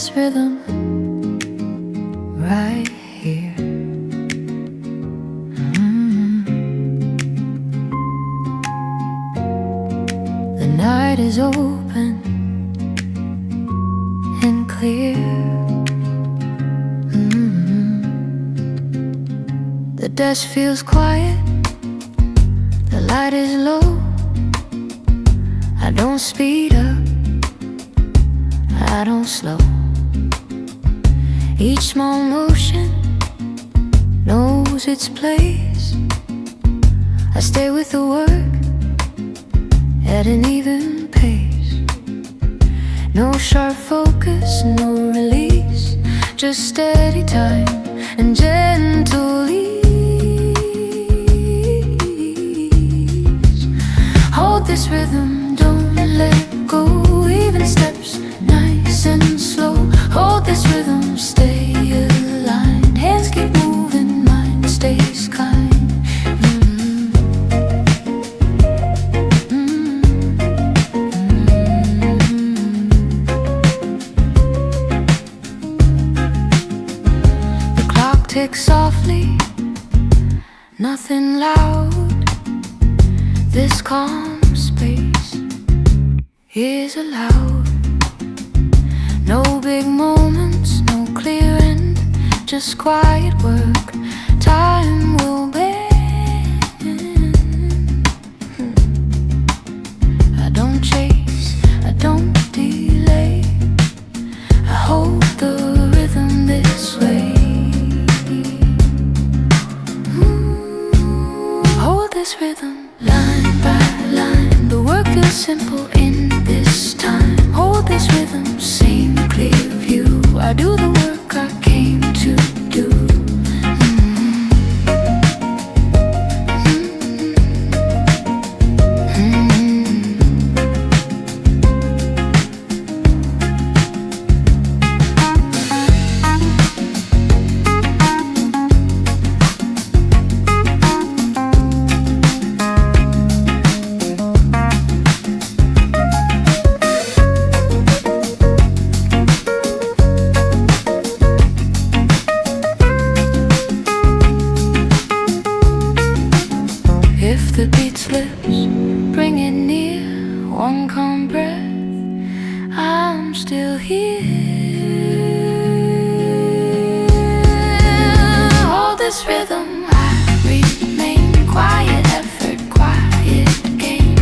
this rhythm right here. The night is open and clear. The desk feels quiet, the light is low. I don't speed up, I don't slow. Each small motion knows its place. I stay with the work at an even pace. No sharp focus, no release, just steady time and gentle ease. Hold this rhythm, don't let go. Even steps, nice and slow. Hold this rhythm, stay aligned. Hands keep moving, mind stays kind. The clock ticks softly, nothing loud. This calm space is allowed. No big moments, no clear end, just quiet work. Time will bend. I don't chase, I don't delay. I hold the rhythm this way. Hold this rhythm, line by line. The work feels simple in this time. Hold this rhythm, same clear view. I do the work I came to do. If the beat slips, bring it near. One calm breath, I'm still here. Hold this rhythm, I remain quiet. Effort, quiet game.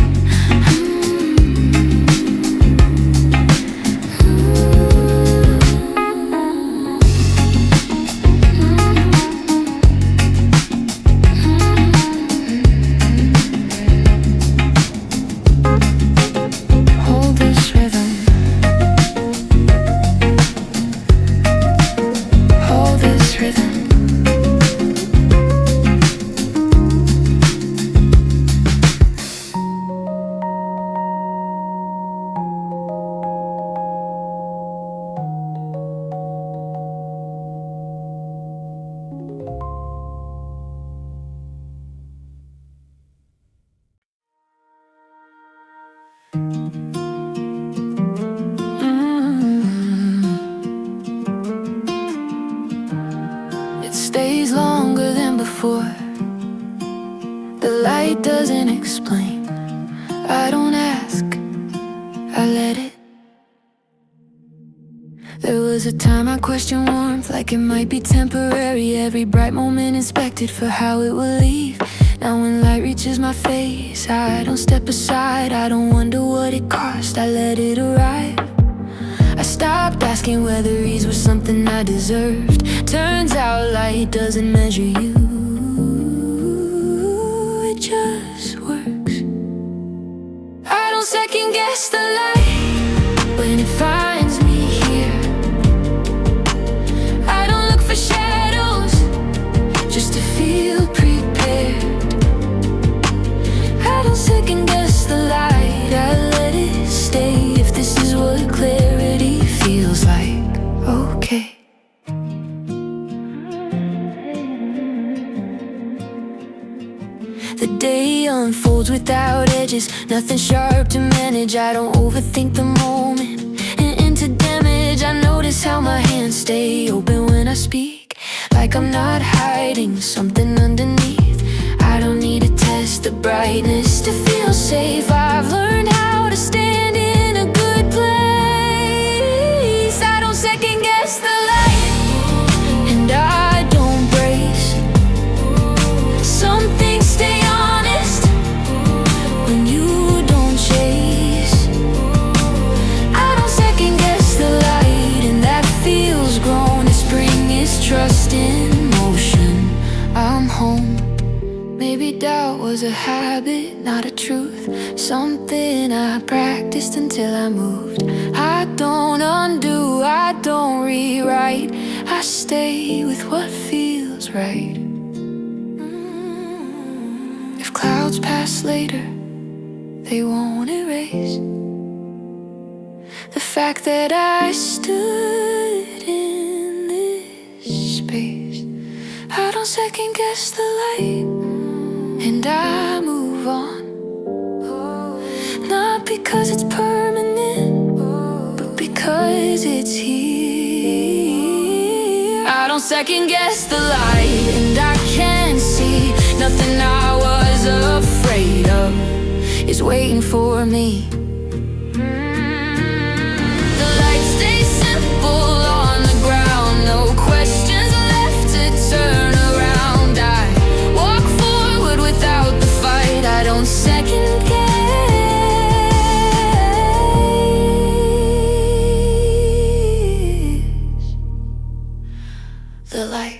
It stays longer than before. The light doesn't explain. I don't ask, I let it. There was a time I questioned warmth, like it might be temporary. Every bright moment inspected for how it will leave. Now when light reaches my face, I don't step aside. I don't wonder what it cost, I let it arrive. I stopped asking whether ease was something I deserved. Turns out light doesn't measure you, it just works. I don't second guess the light when it finds me here. I don't look for shadows just to feel prepared. I don't second guess the light, I let it stay. If this is what clarity feels like, okay. The day unfolds without edges, nothing sharp to manage. I don't overthink the moment and into damage. I notice Notice how my hands stay open when I speak, like I'm not hiding something underneath. I don't need to test the brightness to feel safe. I've learned how to stand in a good place. I don't second guess the light, and I don't brace. Some things stay honest when you don't chase. I don't second guess the light, and that feels grown. As spring is trust in motion. I'm home. Maybe doubt was a habit, not a truth. Something I practiced until I moved. I don't undo, I don't rewrite. I stay with what feels right. If clouds pass later, they won't erase the fact that I stood in this space. I don't second guess the light, and I move on. Not because it's permanent, but because it's here. I don't second guess the light, and I can see nothing I was afraid of is waiting for me. The light stays simple on the ground, no questions left to turn around. I walk forward without the fight. I don't second guess the light.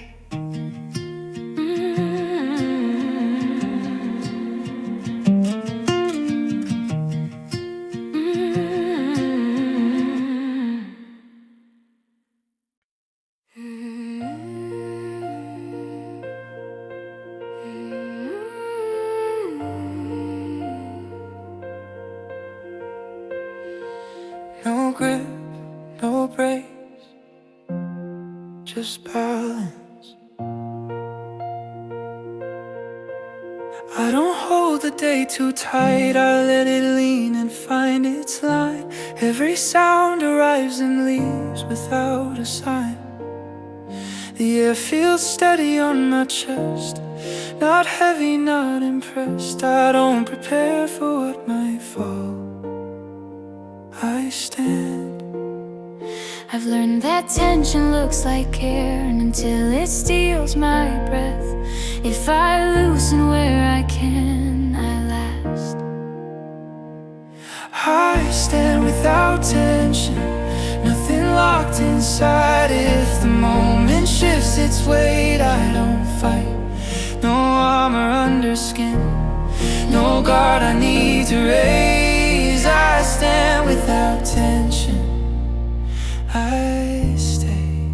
No grip, no brace, just balance. I don't hold the day too tight, I let it lean and find its line. Every sound arrives and leaves without a sign. The air feels steady on my chest, not heavy, not impressed. I don't prepare for what might fall. I stand. I've learned that tension looks like care, and until it steals my breath, if I loosen where I can, I last. I stand without tension, nothing locked inside. If the moment shifts its weight, I don't fight. No armor under skin, no guard I need to raise. I stand without tension, I stay.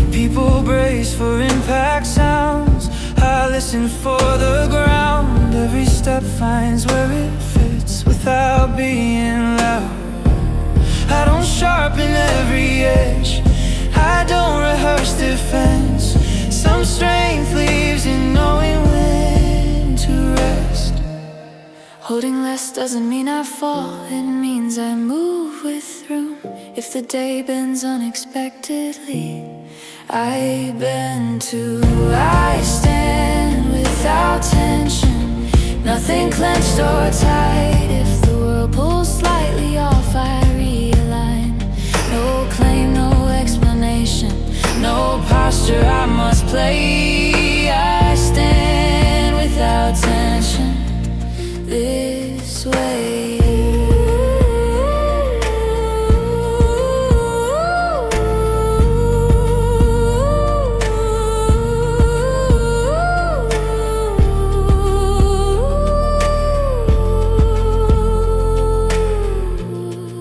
People brace for impact sounds, I listen for the ground. Every step finds where it fits without being loud. I don't sharpen every edge, I don't rehearse defense. Some strength leaves in knowing when to rest. Holding less doesn't mean I fall, it means I move with room. If the day bends unexpectedly, I bend too. I stand without tension, nothing clenched or tight. If the world pulls slightly off, I realign. No claim, no explanation, no posture I must play. I stand without tension this way.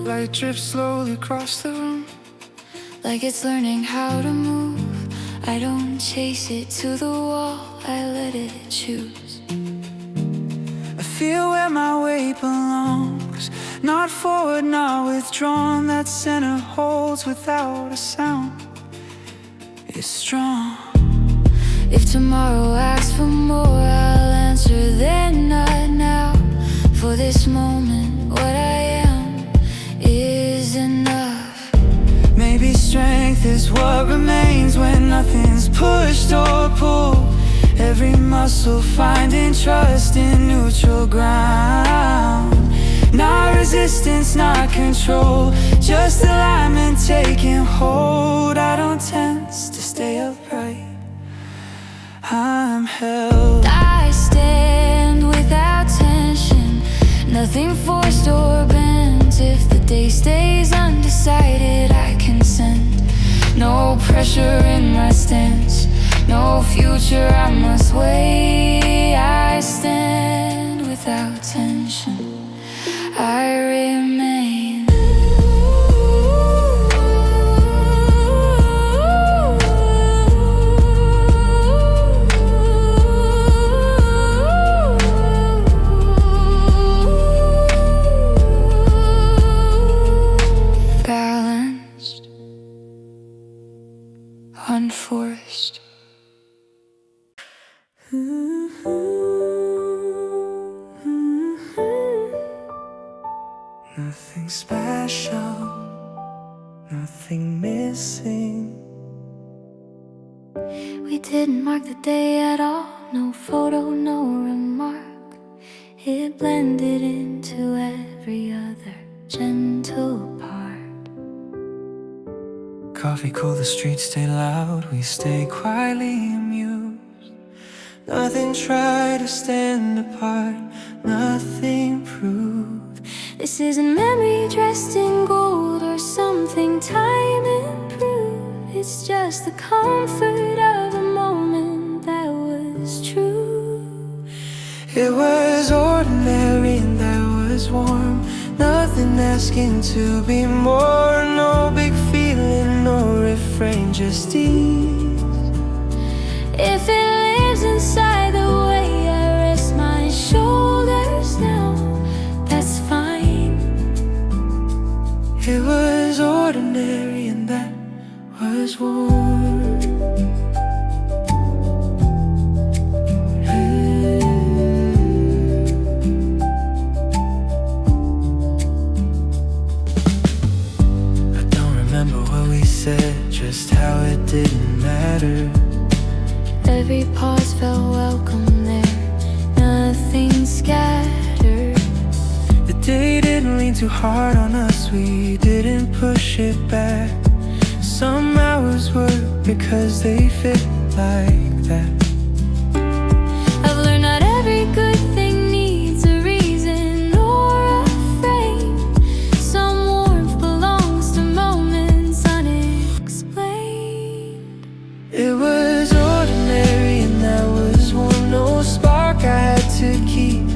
Light drips slowly across the room, like it's learning how to move. I don't chase it to the wall, I let it choose. I feel where my weight belongs, not forward, not withdrawn. That center holds without a sound, it's strong. If tomorrow asks for more, I'll answer then, not now. For this moment, what I am is enough. strength is what remains when nothing's pushed or pulled. Every muscle finding trust in neutral ground. Not resistance, not control, just alignment taking hold. I don't tense to stay upright, I'm held. I stand without tension, nothing forced or bent. If the day stays undecided, I consent. No pressure in my stance, no future I must weigh. I stand without tension, I remain. Balanced, unforced. Nothing special, nothing missing. We didn't mark the day at all, no photo, no remark. It blended into every other gentle part. Coffee cool, the streets stay loud, we stay quietly amused. Nothing tried to stand apart, nothing proved. This isn't memory dressed in gold or something time improved. It's just the comfort of a moment that was true. It was ordinary and that was warm. Nothing asking to be more. No big feeling, no refrain, just ease. If it lives inside the way I rest my shoulders now, that's fine. It was ordinary and that was warm. I don't remember what we said, just how it didn't matter. Every pause felt welcome there, nothing scattered. The day didn't lean too hard on us, we didn't push it back. Some hours were because they fit like that. I've learned not every good thing needs a reason or a frame. Some warmth belongs to moments unexplained. It was ordinary and that was warm. No spark I had to keep.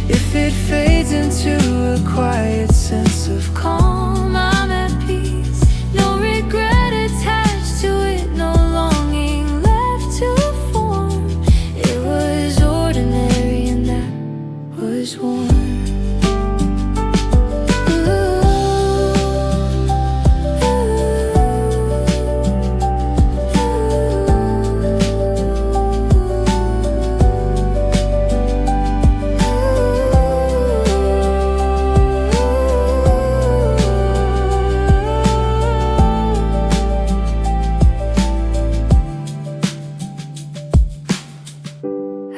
If it fades into a quiet sense of calm, I'm at peace. No regret attached to it, no longing left to form. It was ordinary and that was warm.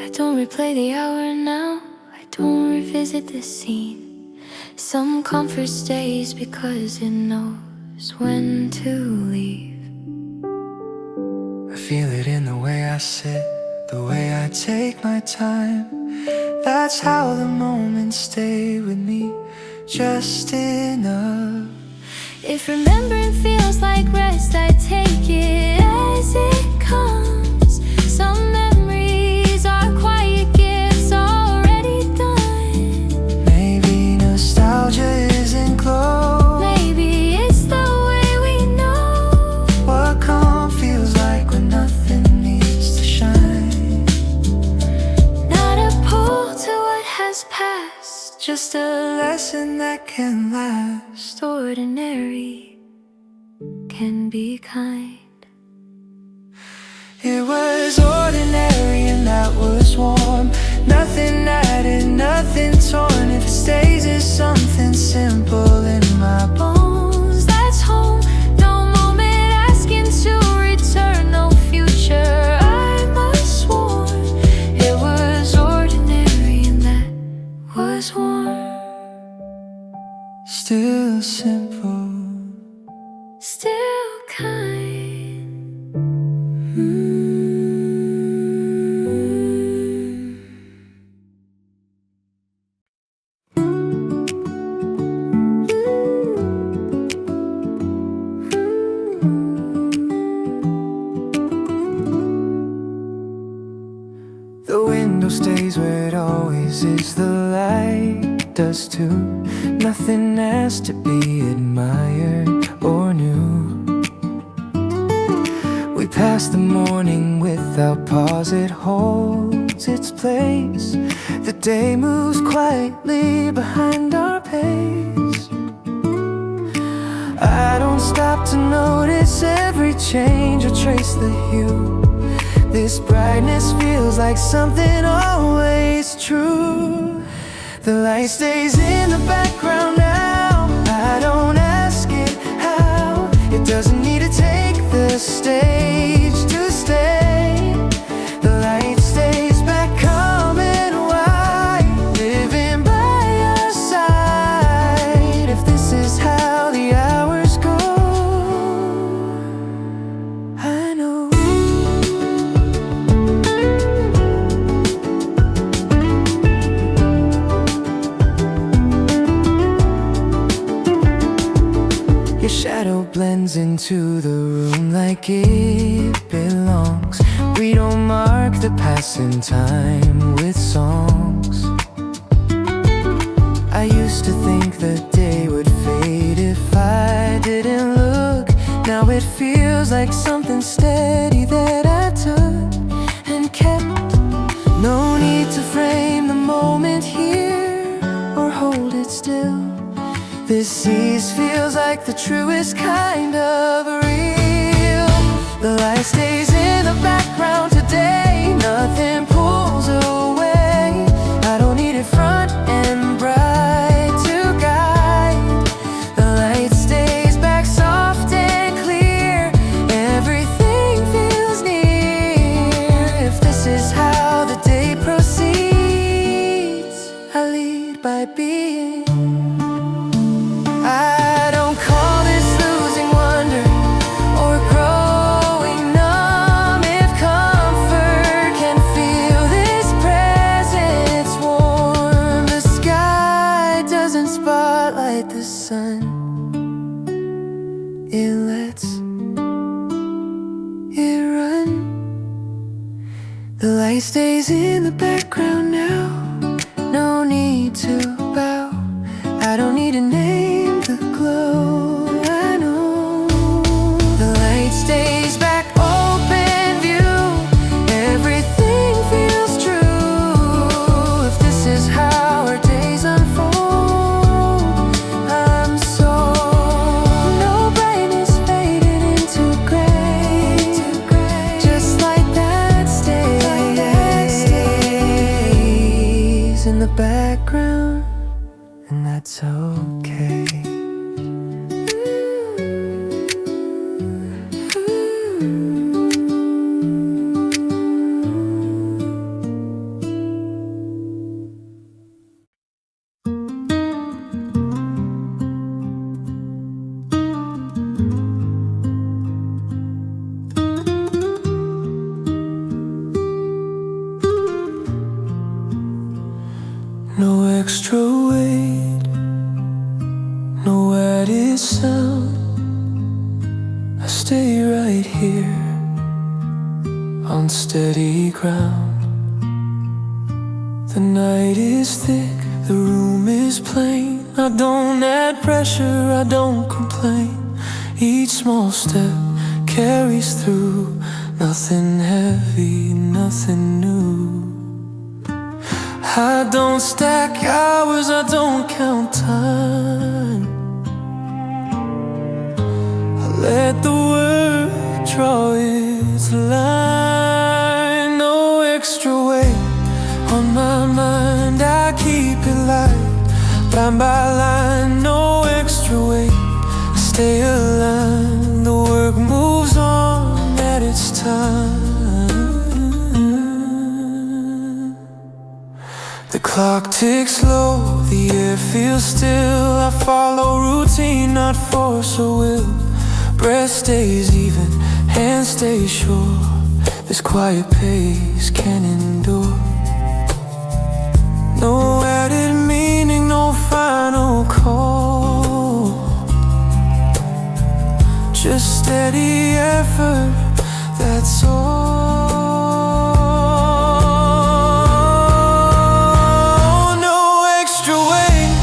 I don't replay the hour now, I don't revisit the scene. Some comfort stays because it knows when to leave. I feel it in the way I sit, the way I take my time. That's how the moments stay with me, just enough. If remembering feels like rest, I take it as it comes. Some memories are quiet gifts already done. Maybe nostalgia isn't close. Maybe it's the way we know what calm feels like when nothing needs to shine. not a pull to what has passed, Just a lesson that can last. ordinary can be kind. It was ordinary and that was warm. Nothing added, nothing torn. If it stays as something simple in my bones, That's home, no moment asking does too. Nothing has to be admired or new. We pass the morning without pause, it holds its place. The day moves quietly behind our pace. I don't stop to notice every change or trace the hue. This brightness feels like something always true. The light stays in the background now. I don't ask it how. It doesn't need to take the stage to stay. The light stays back calm and wide, living by your side. If this is how the hours go, I know. Your shadow blends into the room like it belongs. We don't mark the passing time with songs. I used to think the day would fade if I didn't look. Now it feels like something steady that I took and kept. No need to frame the moment here or hold it still. This seas feels like the truest kind of real. The light stays in the background today. Nothing pulls away. I don't need it front and bright to guide. The light stays back soft and clear. Everything feels near. If this is how the day proceeds, I lead by being. I don't call this losing wonder or growing numb. If comfort can feel this presence warm, the sky doesn't spotlight the sun. It lets it run. The light stays in the background now. No need to bow. I don't need a name to glow. I know the light stays back, open view. Everything feels true. If this is how our days unfold, I'm sold. No brightness faded into gray. Just like that stays in the background, and that's okay. No extra weight, no added sound. I stay right here on steady ground. The night is thick, the room is plain. I don't add pressure, I don't complain. Each small step carries through. Nothing heavy, nothing new. I don't stack hours, I don't count time. I let the work draw its line. No extra weight on my mind, I keep it light. Line by line, no extra weight. I stay aligned, the work moves on at its time. The clock ticks slow, the air feels still. I follow routine, not force or will. Breath stays even, hands stay sure. This quiet pace can endure. No added meaning, no final call. Just steady effort, that's all. No extra weight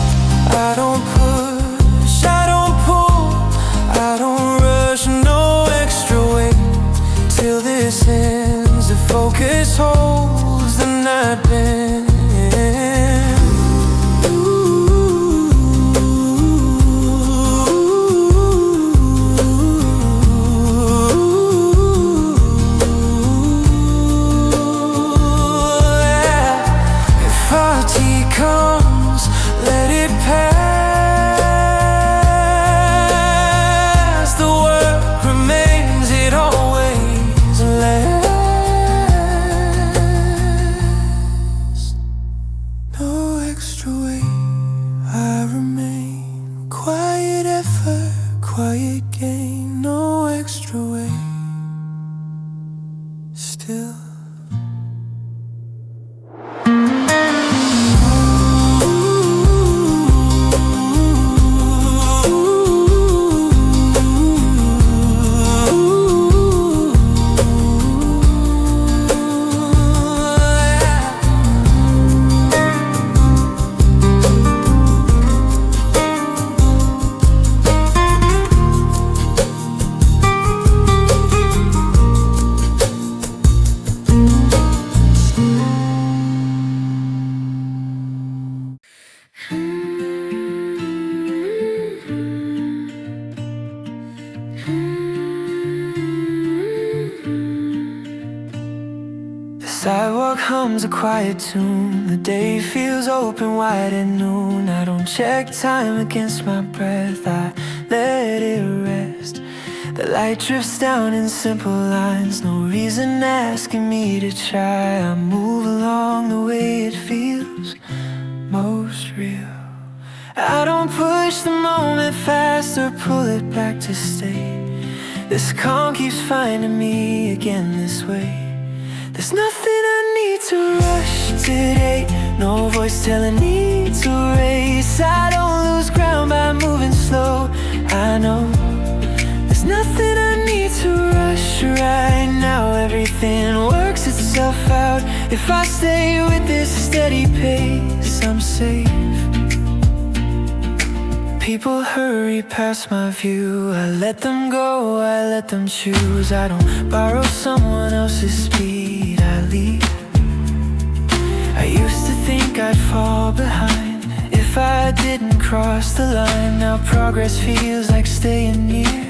still. Sidewalk hums a quiet tune. The day feels open wide at noon. I don't check time against my breath, I let it rest. The light drifts down in simple lines, no reason asking me to try. I move along the way it feels most real. I don't push the moment fast or pull it back to stay. This calm keeps finding me again this way. There's nothing I need to rush today, no voice telling me to race. I don't lose ground by moving slow, I know. There's nothing I need to rush right now. Everything works itself out. If I stay with this steady pace, I'm safe. People hurry past my view. I let them go, I let them choose. I don't borrow someone else's speed, I lead. I used to think I'd fall behind if I didn't cross the line. Now progress feels like staying near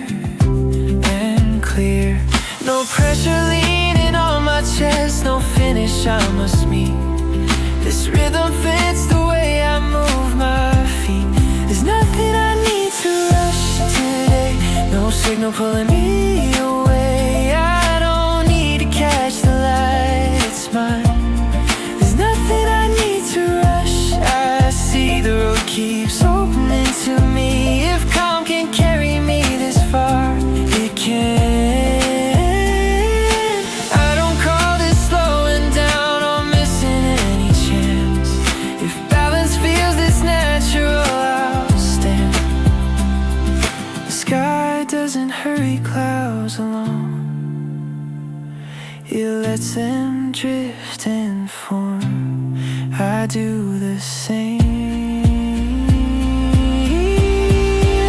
and clear. No pressure leaning on my chest, no finish I must meet. This rhythm fits the way I move my feet. There's nothing I need to rush today, no signal pulling me away. I don't need to catch the light, it's mine. There's nothing I need to rush. I see the road keeps opening to me. If calm can carry me this far, it can. I don't call this slowing down or missing any chance. If balance feels this natural, sky doesn't hurry clouds along. It lets them drift and form. I do the same.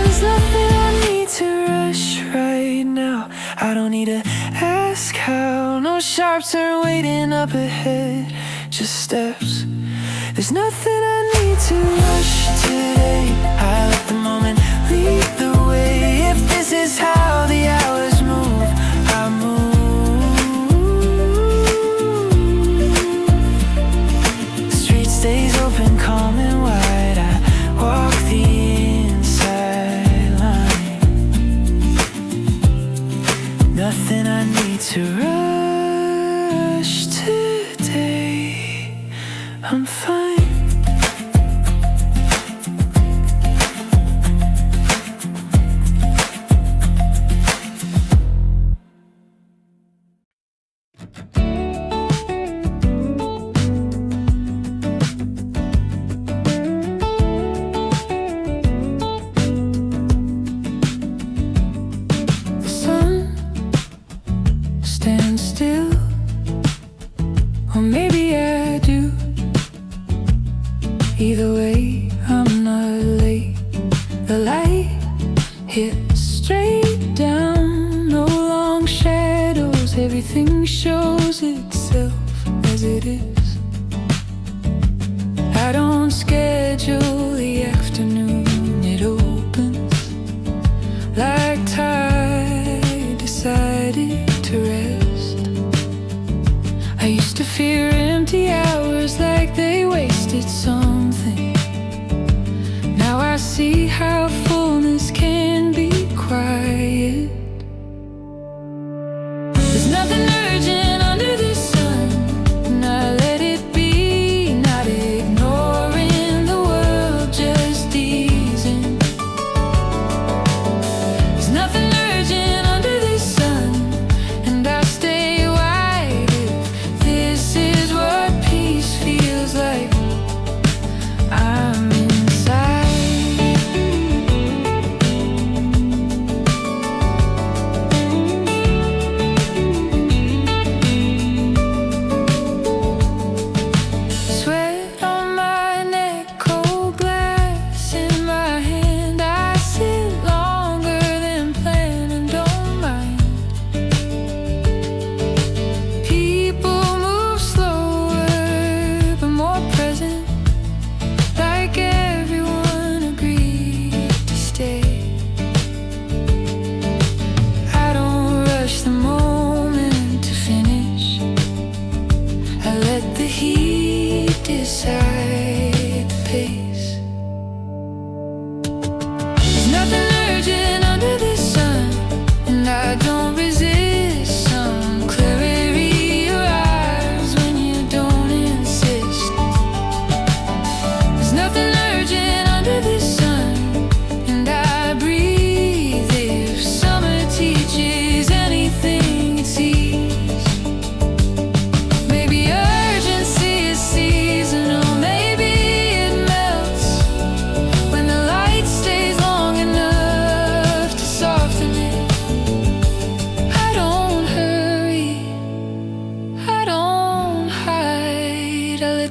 There's nothing I need to rush right now. I don't need to ask how. No sharp turn waiting up ahead, just steps. There's nothing I need to rush today. I let the moment lead the way. If this is how the hours move, I move. The street stays open, calm and wide. I walk the inside line. Nothing I need to rush today. I'm fine. Stand still, or maybe I do. Either way, I'm not late. The light hits straight down, no long shadows. Everything shows itself as it is. I don't schedule the afternoon, it opens like tide decided to rest. I used to fear empty hours like they wasted something. Now I see how fullness can be quiet. There's nothing urgent under the sun, and I let it be, not ignoring the world, just easing. There's nothing urgent under the sun, and I stay wide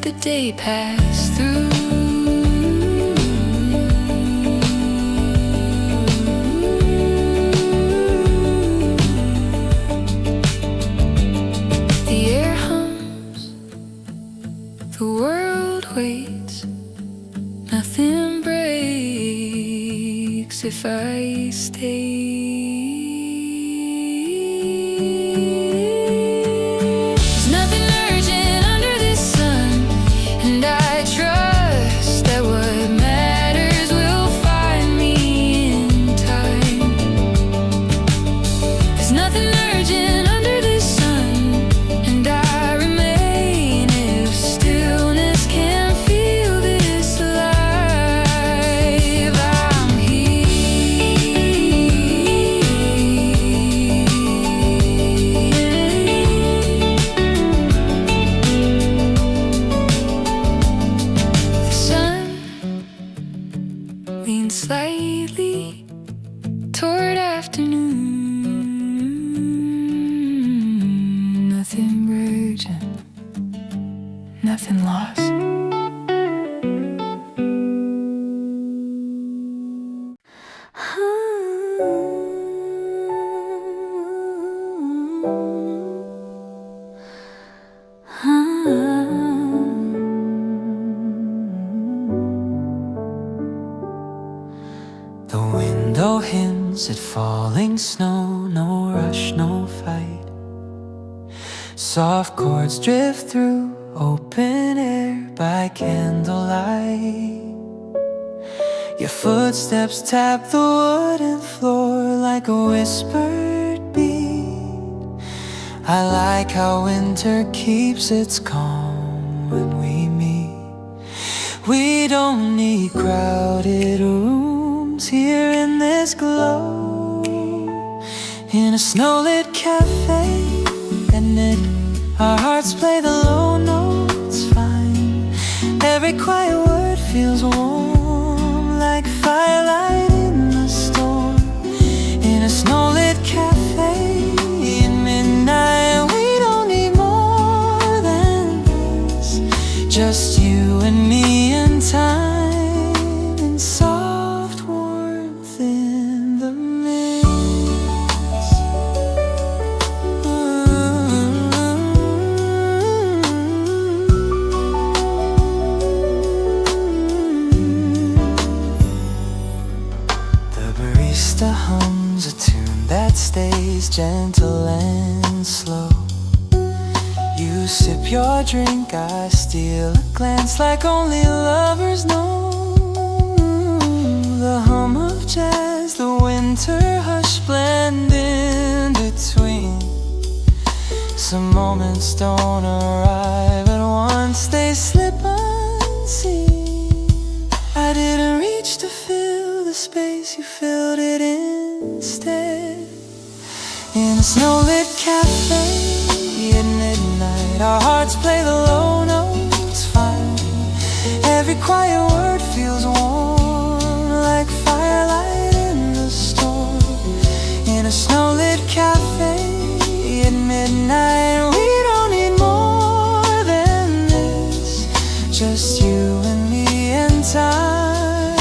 the day pass through. The air hums, the world waits, nothing breaks if I stay. Lean slightly toward afternoon. Nothing urgent, nothing lost. The window hints at falling snow, no rush, no fight. Soft chords drift through open air by candlelight. Your footsteps tap the wooden floor like a whispered beat. I like how winter keeps its calm when we meet. We don't need crowded rooms here in this glow. In a snow-lit cafe at midnight, our hearts play the low notes fine. Every quiet word feels warm like firelight in the storm. In a snow-lit cafe at midnight, we don't need more than this. Just you and me and time and soft warmth in the mist. The barista hums a tune that stays gentle and slow. You sip your drink, I steal a glance like only lovers know. The hum of jazz, the winter hush blend in between. Some moments don't arrive at once, they slip unseen. I didn't reach to fill the space, you filled it instead. In a snow-lit cafe at midnight, our hearts play the low notes fine. Every quiet word feels warm like firelight in the storm. In a snow-lit cafe at midnight, we don't need more than this. Just you and me and time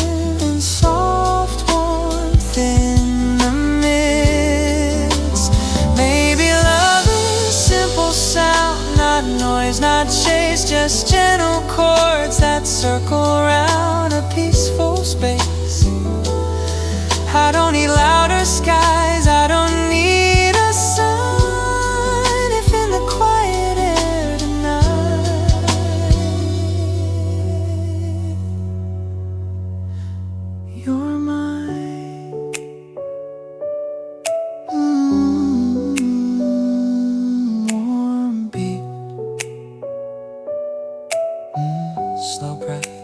and soft warmth in the midst. Maybe love is simple sound, not noise, not chase, just gentle chords that circle around a peaceful space. I don't need louder skies, I don't need a sign if in the quiet air tonight you're mine. Warm beat, slow breath.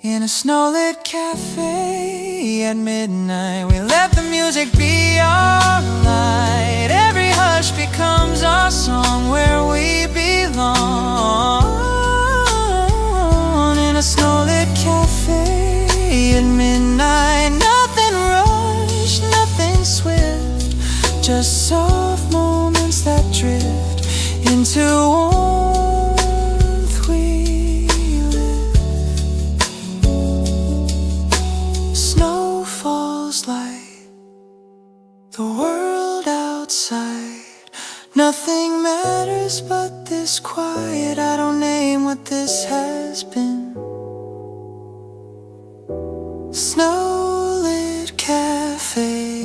In a snow-lit cafe at midnight, we let the music be our light. Every hush becomes our song where we belong. In a snow-lit cafe at midnight, nothing rushed, nothing swift, just soft moments that drift feels like the world outside. Nothing matters but this quiet. I don't name what this has been. Snow-lit cafe,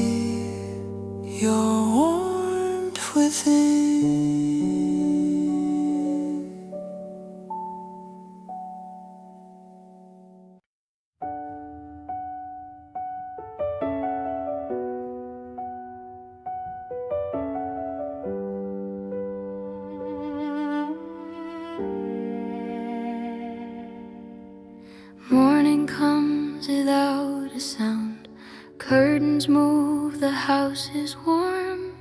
your warmth within. Morning comes without a sound. Curtains move, the house is warm.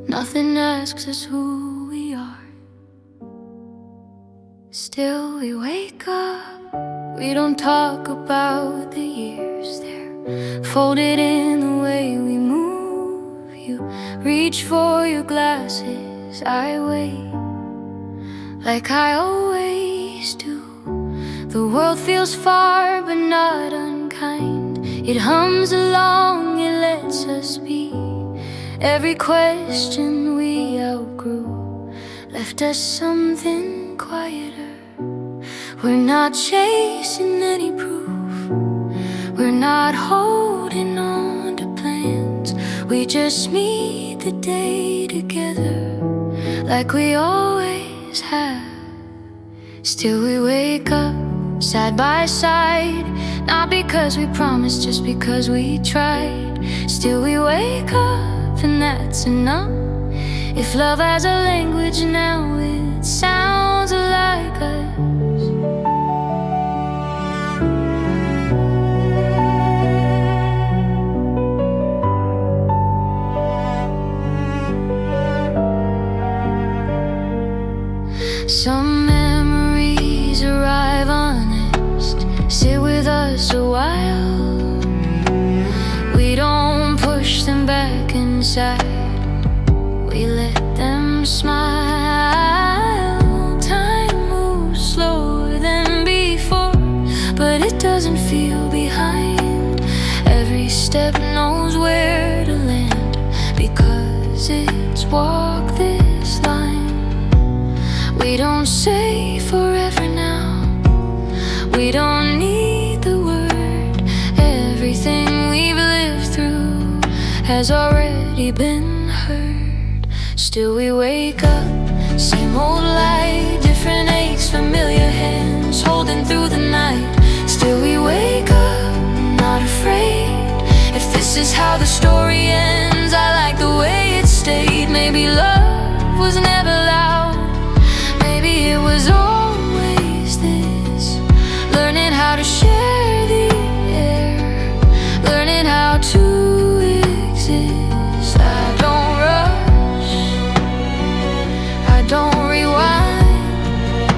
Nothing asks us who we are. Still we wake up. We don't talk about the years. They're folded in the way we move. You reach for your glasses, I wait, like I always do. The world feels far but not unkind. It hums along, it lets us be. Every question we outgrew left us something quieter. We're not chasing any proof. We're not holding on to plans. We just meet the day together like we always have. Still we wake up side by side, not because we promised, just because we tried. Still we wake up and that's enough. If love has a language now, it sounds like us. Some memories arrive honest, sit with us a while. We don't push them back inside, we let them smile. Time moves slower than before, but it doesn't feel behind. Every step knows where to land, because it's walked this line. We don't say forever now, we don't need the word. Everything we've lived through has already been heard. Still we wake up, same old light, different aches, familiar hands holding through the night. Still we wake up, not afraid. If this is how the story ends, I like the way it stayed. Maybe love was never loud, maybe it was always this. Learning how to share the air, learning how to exist. I don't rush, I don't rewind.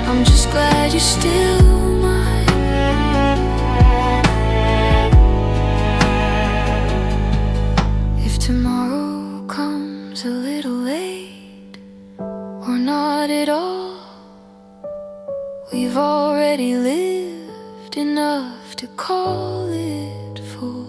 I'm just glad you're still mine. If tomorrow comes a little late, or not at all, we've already lived enough to call it full.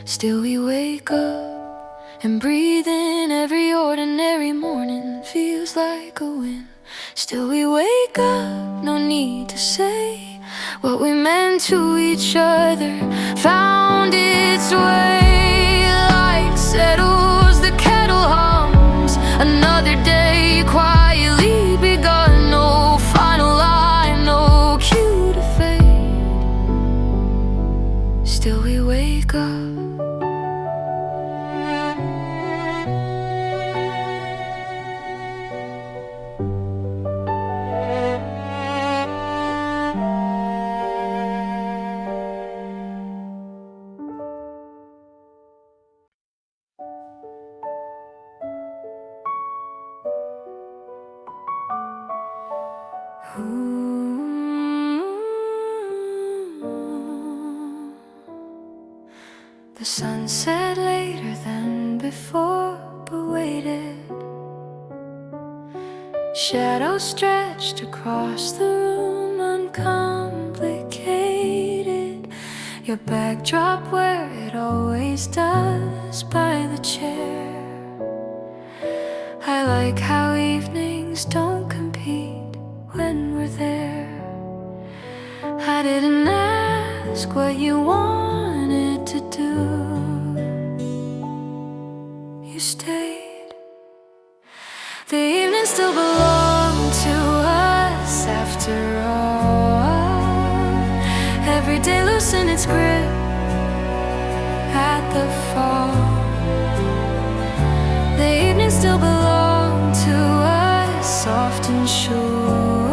Still we wake up and breathe in. Every ordinary morning feels like a win. Still we wake up, no need to say what we meant to each other found its way. Light settles, the kettle hums, another day quietly begun. No final line, no cue to fade. Still we wake up. The sun set later than before, but waited. Shadows stretched across the room, uncomplicated. your backdrop where it always does by the chair. I like how evenings don't compete when we're there. I didn't ask what you wanted to do. You stayed. The evening still belonged to us after all. Every day loosened its grip at the fall. The evening still belonged to us, soft and sure.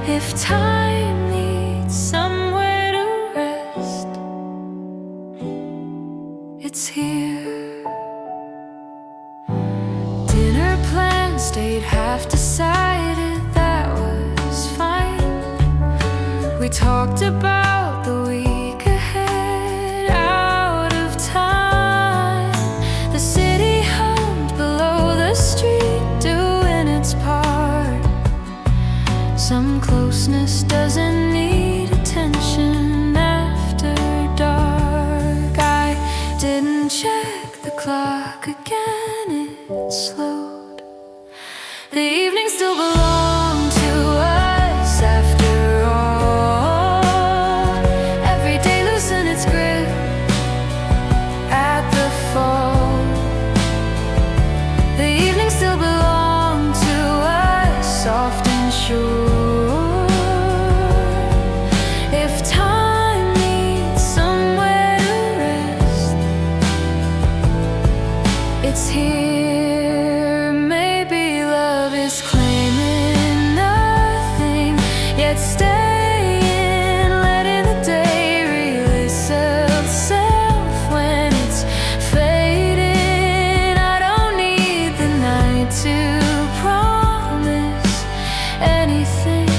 If time needs somewhere to rest, it's here. Dinner plans stayed half decided, that was fine. We talked about the week ahead, out of time. The city hummed below the street, doing its part. Some closeness doesn't need attention after dark. I didn't check the clock again, it slowed. The evening still belonged to us after all. Every day loosened its grip at the fall. The evening still belonged to us, soft and sure. If time needs somewhere to rest, it's here. Maybe love is claiming nothing, yet staying, letting the day release itself when it's fading. I don't need the night to promise anything.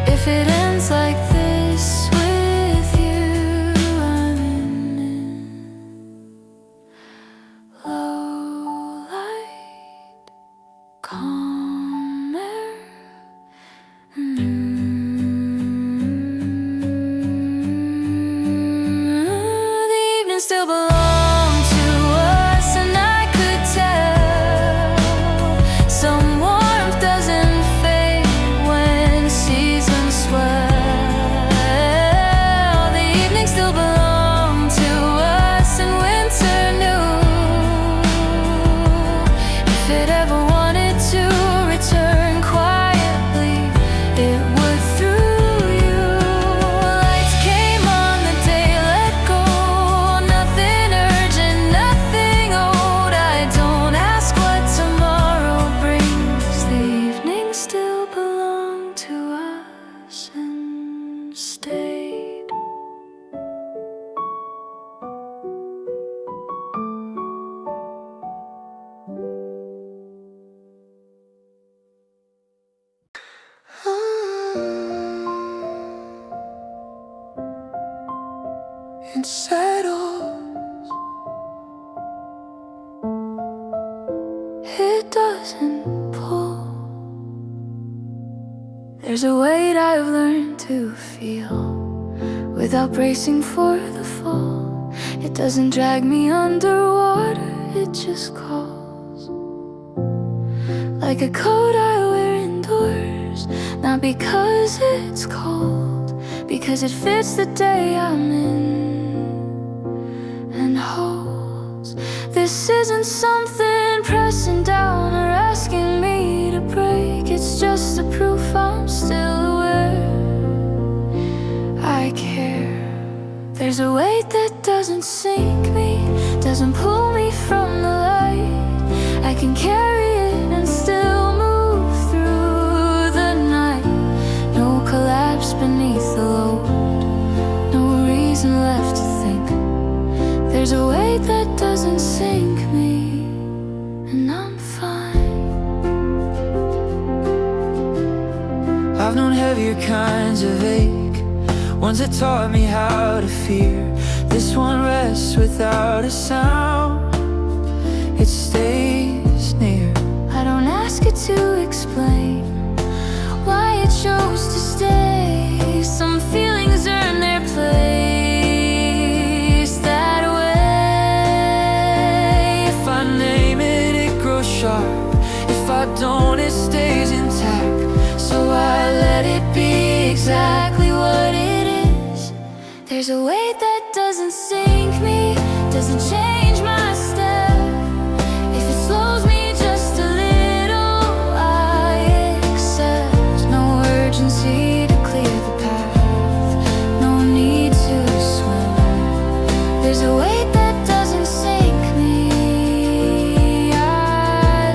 If it ends like this with you, I'm in low light, calm air. The evening still belonged to us, and I could tell. Some warmth doesn't fade when seasons swell. The evening still belonged to us, and winter knew. If it ever wanted to return quietly, it would through you. Lights came on the day, let go. Nothing urgent, nothing old. I don't ask what tomorrow brings. The evening still belonged to us and stayed. It settles. It doesn't pull. There's a weight I've learned to feel without bracing for the fall. It doesn't drag me underwater, it just calls. Like a coat I wear indoors, not because it's cold, because it fits the day I'm in and holds. This isn't something pressing down or asking me to break. It's just the proof I'm still aware I care. There's a weight that doesn't sink me, doesn't pull me from the light. I can carry it and still move through the night. No collapse beneath the load, no reason left to think. There's a weight that doesn't sink me, and I'm fine. I've known heavier kinds of ache, ones that taught me how to fear. This one rests without a sound, it stays near. I don't ask it to explain why it chose to stay. Some feelings are exactly what it is. There's a weight that doesn't sink me, doesn't change my step. If it slows me just a little, I accept. No urgency to clear the path, no need to swim. There's a weight that doesn't sink me, I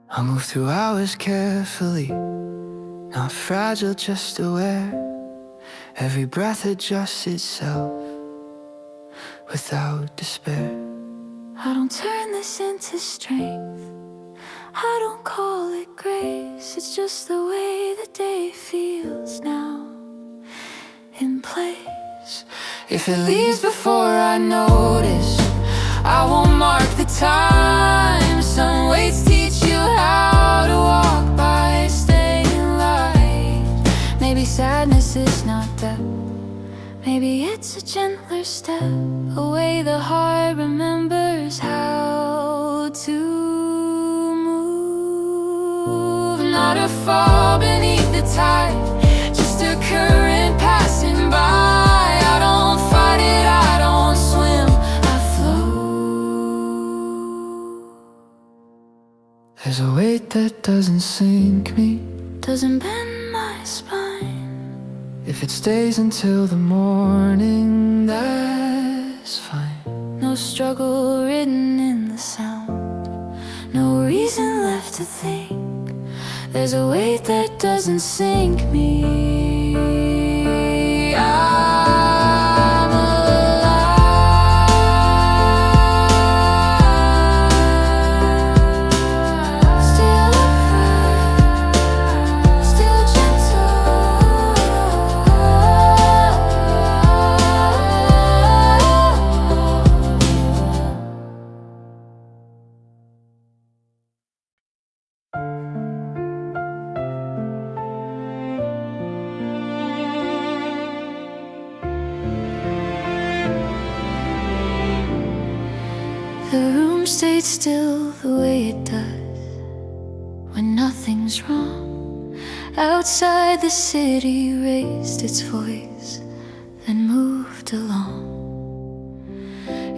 I move through hours carefully, not fragile, just aware. Every breath adjusts itself without despair. I don't turn this into strength, I don't call it grace. It's just the way the day feels now, in place. If it leaves before I notice, I won't mark the time. Some weights teach you how to walk by staying light. Maybe sadness is not death, maybe it's a gentler step, a way the heart remembers how to move. Not a fall beneath the tide, just a current passing by. I don't fight it, I don't swim, I flow. There's a weight that doesn't sink me, Doesn't bend my spine. if it stays until the morning, that's fine. No struggle written in the sound, no reason left to think. There's a weight that doesn't sink me, I'm alive. Still upright, still gentle. The room stayed still the way it does when nothing's wrong. Outside the city raised its voice, then moved along.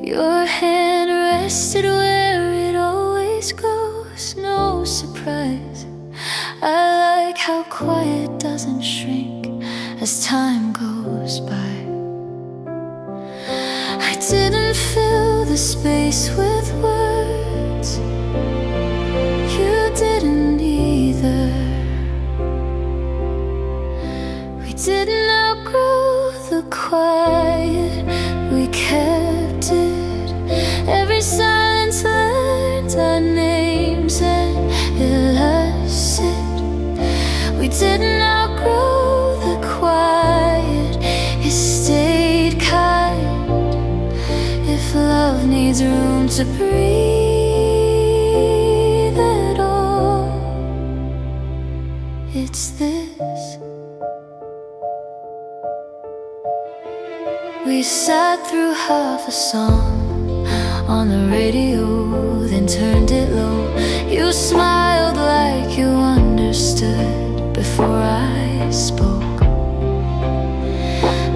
Your hand rested where it always goes, no surprise. I like how quiet doesn't shrink as time goes by. I didn't fill the space with words, you didn't either. We didn't outgrow the quiet, we kept it. Every silence learned our names and illustrated. We didn't outgrow the quiet, it stayed kind. If love needs room to breathe at all, it's this. We sat through half a song on the radio, then turned it low. You smiled like you understood before I spoke.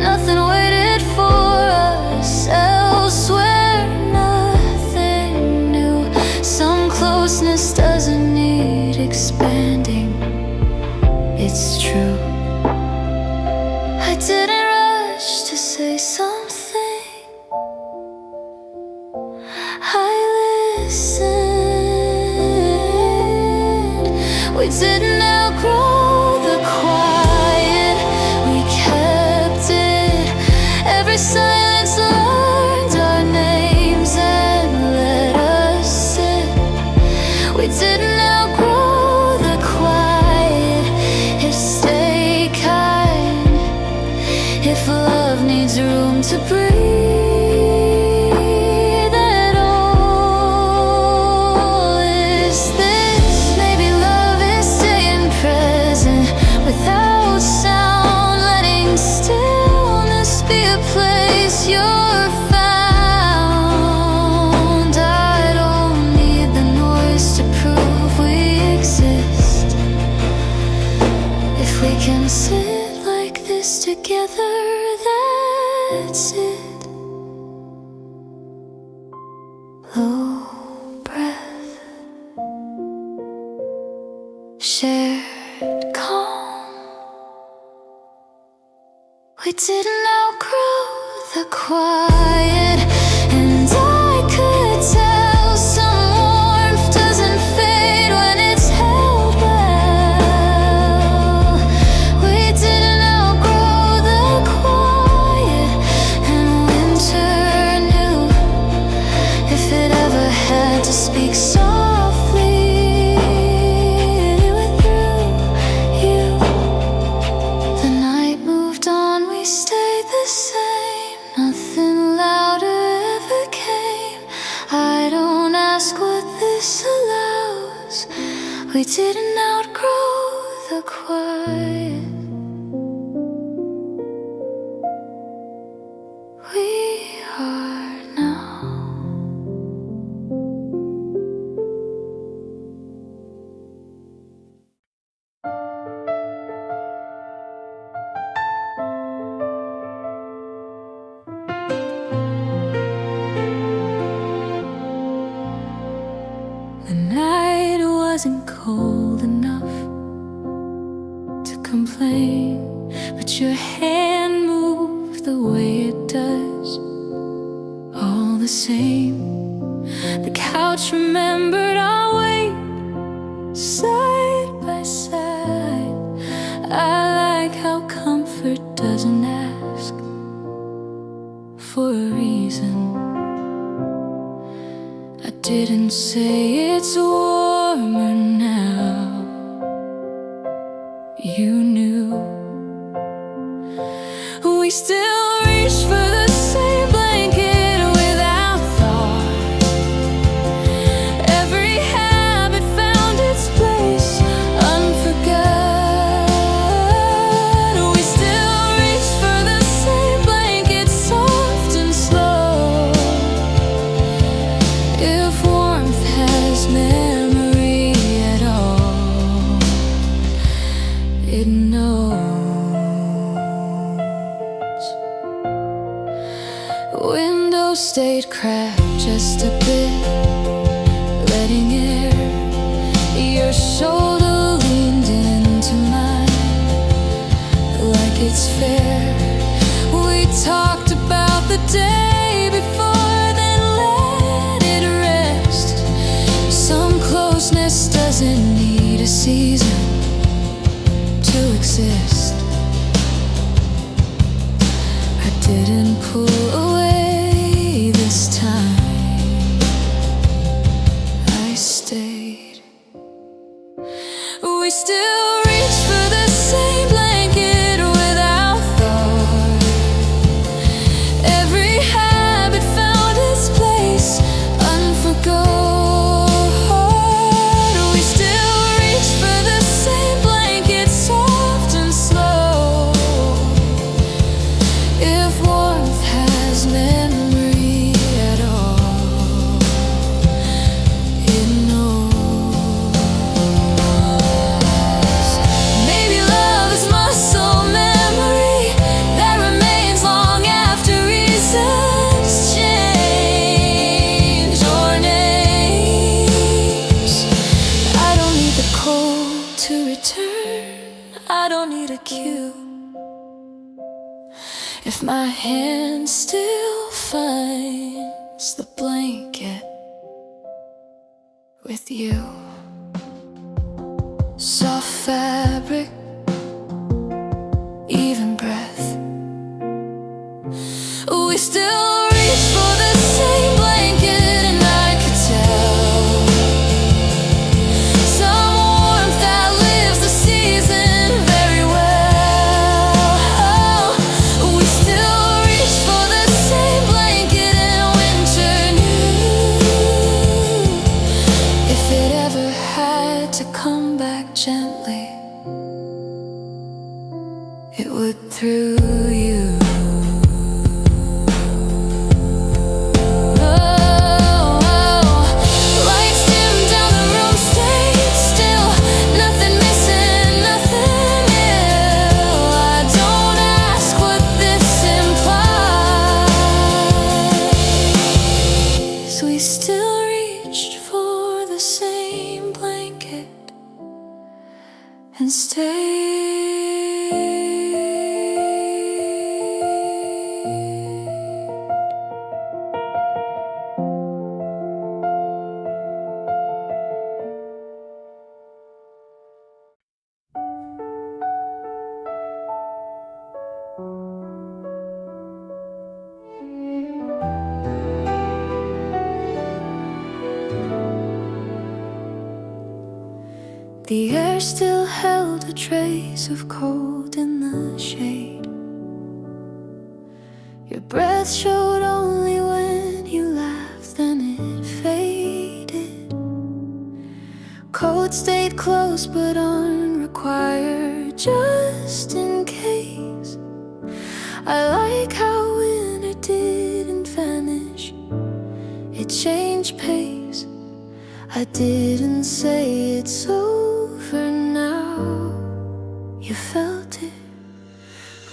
Nothing waited for us elsewhere, nothing new. Some closeness doesn't need expanding, it's true. I didn't rush to say something, I listened. We didn't outgrow the quiet, we kept it. Every silence learned our names and let us sit. We didn't outgrow the quiet, it stayed kind. If love needs room to breathe That's it. Low breath, shared calm. We didn't outgrow the quiet, and I could tell some warmth doesn't fade when it's held well. We didn't outgrow the quiet, and winter knew if it ever had to speak softly, it went through you. The night moved on, we stayed the same. Nothing louder ever came. I don't ask what this allows. We didn't outgrow the quiet. We are now. The night wasn't cold enough to complain, but your hand moved the way it does. All the same, the couch remembered our weight, side by side. I like how comfort doesn't ask for a reason. I didn't say it's warmer now. You knew. We still reach for the same blanket without thought. Every habit found its place, unforgot. We still reach for the same blanket, soft and slow. If warmth has memory at all, it knows. Window stayed cracked just a bit, letting air. Your shoulder leaned into mine like it's fair. We talked about the day before, then let it rest. Some closeness doesn't need a season to exist. I didn't pull away this time. I stayed. We still reach for the same blanket without thought. Every habit found its place, unforgot. We still reach for the same blanket, soft and slow. If warmth has memory at all, it knows. Maybe love is muscle memory that remains long after reasons change or names. I don't need the cold to return. I don't need a cue. If my hand still finds the blanket with you, soft fabric, even breath, we still reach for the same blanket, and I could tell some warmth that lives the season very well. We still reach for the same blanket, and winter knew if it ever had to come back gently, it would through you. Lights dim down the room, stayed still. Nothing missing, nothing ill. I don't ask what this implies. and stay. The air still held a trace of cold in the shade. Your breath showed only when you laughed, then it faded. Cold stayed close but unrequired, just in case. I like how winter didn't vanish, it changed pace. I didn't say it's over now, you felt it.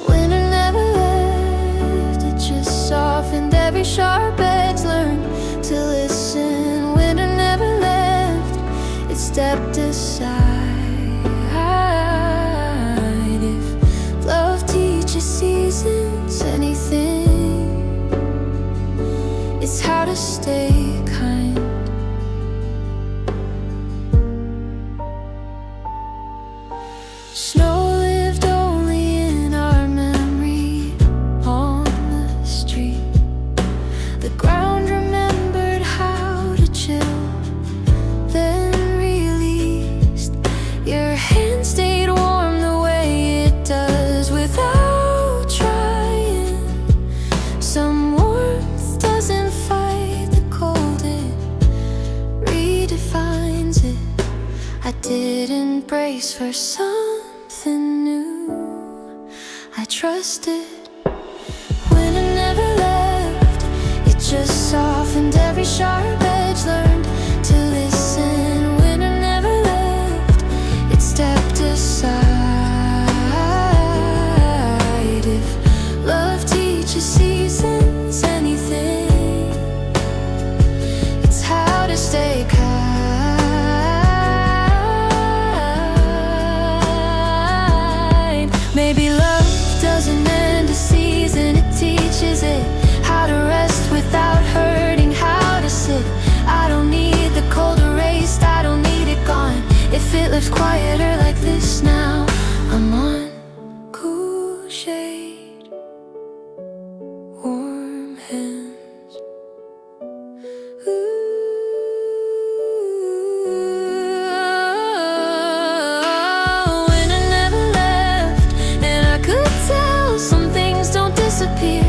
Winter never left, it just softened every sharp edge. Learned to listen. Winter never left, it stepped aside. If love teaches seasons anything, it's how to stay kind. Snow lived only in our memory on the street. The ground remembered how to chill, then released. Your hand stayed warm the way it does without trying. Some warmth doesn't fight the cold, it redefines it. I didn't brace for something new, I trusted. Winter never left, it just softened every sharp edge. Learned to listen. Winter never left, it stepped aside. If love teaches seasons anything, it's how to stay kind. Maybe love doesn't end a season, it teaches it how to rest without hurting, how to sit. I don't need the cold erased, I don't need it gone. If it lives quieter like this now, I'm on cool shade, warm hands. Winter never left, and I could tell some things don't disappear,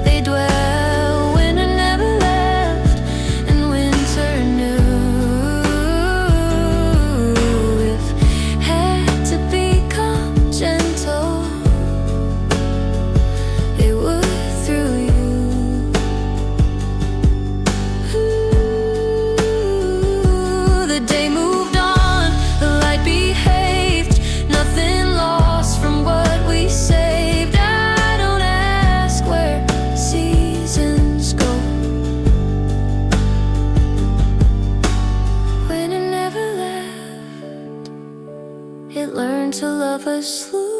they dwell. Winter never left, and winter knew if had to become gentle, it would through you. The day moved on, the light behaved, nothing lost from what we saved. I don't ask where seasons go. Winter never left, it learned to love us slowly.